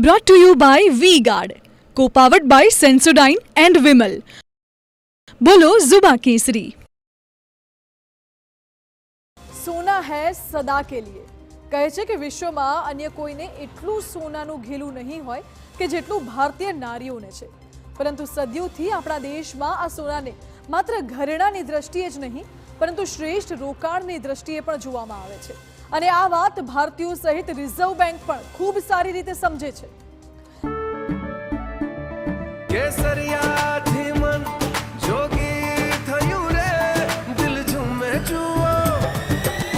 Brought to you by V-Guard, co-powered by Sensodyne and Vimal. बोलो जुबा केसरी। સોના હૈ સદા કે લીએ કહે છે કે વિશ્વમાં અન્ય કોઈને એટલું સોનાનું ઘેલું નહીં હોય કે જેટલું ભારતીય નારીઓને છે, પરંતુ સદીઓથી આપણા દેશમાં આ સોનાને માત્ર ઘરેણાની દ્રષ્ટિએ જ નહીં પરંતુ શ્રેષ્ઠ રોકાણની દ્રષ્ટિએ પણ જોવામાં આવે છે અને આ વાત ભારતીયો સહિત રિઝર્વ બેંક પણ ખૂબ સારી રીતે સમજે છે। કેસરિયાથી મન જોગી થયું રે, દિલ ઝૂમે જુઓ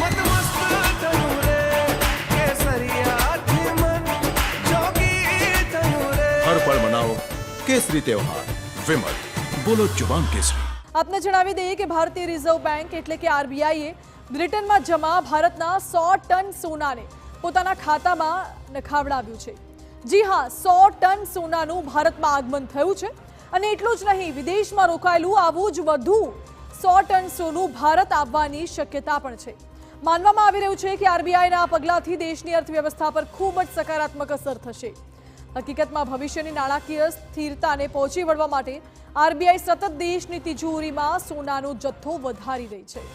મતમસ્ત થયું રે, કેસરિયાથી મન જોગી થયું રે। हर पल मनाओ केसरी त्योहार। विमल, बोलो जुबान केसरी। આપને જણાવી દઈએ કે ભારતીય રિઝર્વ બેંક એટલે કે આરબીઆઈએ બ્રિટનમાં જમા ભારતના 100 ટન સોનાને પોતાના ખાતામાં નખાવડાવ્યું છે। જી હા, 100 ટન સોનાનું ભારતમાં આગમન થયું છે અને એટલું જ નહીં, વિદેશમાં રોકાયેલું આવું જ વધુ 100 ટન સોનું ભારત આવવાની શક્યતા પણ છે। માનવામાં આવી રહ્યું છે કે આરબીઆઈના આ પગલાંથી દેશની અર્થવ્યવસ્થા પર ખૂબ જ સકારાત્મક અસર થશે। હકીકતમાં ભવિષ્યની નાણાકીય સ્થિરતાને પહોંચી વળવા માટે આરબીઆઈ સતત દેશની તિજોરીમાં સોનાનો જથ્થો વધારી રહી છે।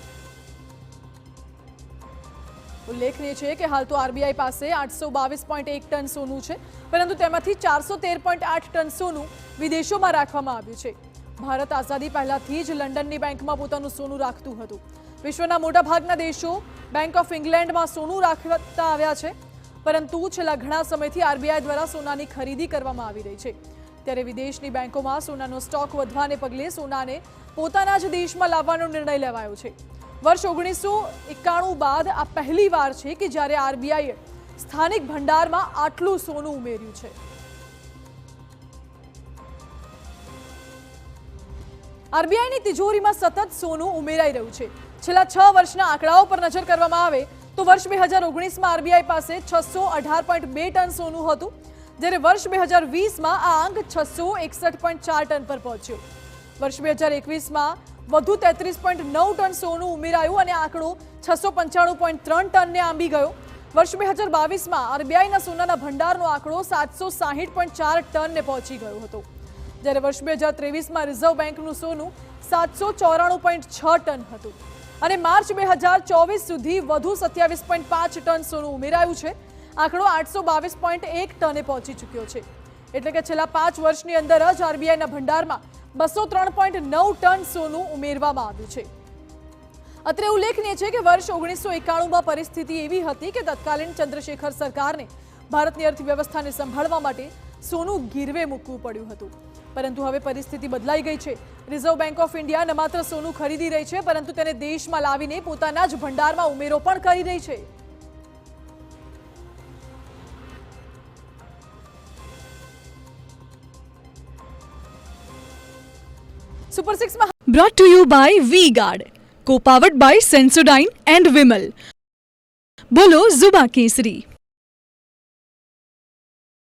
ઉલ્લેખનીય છે કે હાલ તો આરબીઆઈ પાસે 822.1 ટન સોનું છે, પરંતુ તેમાંથી 413.8 ટન સોનું વિદેશોમાં રાખવામાં આવ્યું છે। ભારત આઝાદી પહેલાથી જ લંડનની બેંકમાં પોતાનું સોનું રાખતું હતું। વિશ્વના મોટાભાગના દેશો બેંક ઓફ ઇંગ્લેન્ડમાં સોનું રાખતા આવ્યા છે, પરંતુ છેલ્લા ઘણા સમયથી આરબીઆઈ દ્વારા સોનાની ખરીદી કરવામાં આવી રહી છે। ત્યારે વિદેશની બેંકોમાં સોનાનો સ્ટોક વધવાને પગલે સોનાને પોતાના જ દેશમાં લાવવાનો નિર્ણય લેવાયો છે। વર્ષ 1991 બાદ આ પહેલી વાર છે કે જ્યારે આરબીઆઈએ સ્થાનિક ભંડારમાં આટલું સોનું ઉમેર્યું છે। આરબીઆઈની તિજોરીમાં સતત સોનું ઉમેરાઈ રહ્યું છે। છેલ્લા 6 વર્ષના આંકડાઓ પર નજર કરવામાં આવે તો વર્ષ 2019માં આરબીઆઈ પાસે 618.2 ટન સોનું હતું, જ્યારે વર્ષ 2020માં આ આંક 661.4 ટન પર પહોંચ્યો। વર્ષ 2021માં વધુ 33.9 ટન સોનું ઉમેરાયું અને આંકડો 695.3 ટનને આંબી ગયો। વર્ષ 2022માં આરબીઆઈના સોનાના ભંડારનો આંકડો 760.4 ટનને પહોંચી ગયો હતો, જ્યારે વર્ષ 2023માં રિઝર્વ બેંકનું સોનું 794.6 ટન હતું અને માર્ચ 2024 સુધી વધુ 27.5 ટન સોનું ઉમેરાયું છે। આંકડો 822.1 ટને પહોંચી ચૂક્યો છે, એટલે કે છેલ્લા 5 વર્ષની અંદર જ આરબીઆઈના ભંડારમાં 203.9 ટન સોનું ઉમેરવામાં આવ્યું છે। અત્રે ઉલ્લેખનીય છે કે વર્ષ 1991માં પરિસ્થિતિ એવી હતી કે તત્કાલીન ચંદ્રશેખર સરકારને ભારતની અર્થવ્યવસ્થાને સંભાળવા માટે સોનું ગીરવે મૂકવું પડ્યું હતું, પરંતુ હવે પરિસ્થિતિ બદલાઈ ગઈ છે। રિઝર્વ બેંક ઓફ ઇન્ડિયા ન માત્ર સોનું ખરીદી રહી છે, પરંતુ તેને દેશમાં લાવીને પોતાના જ ભંડારમાં ઉમેરો પણ કરી રહી છે। सुपर 6 में Brought to you by V-Guard, co-powered by Sensodyne and Vimal. बोलो जुबा केसरी।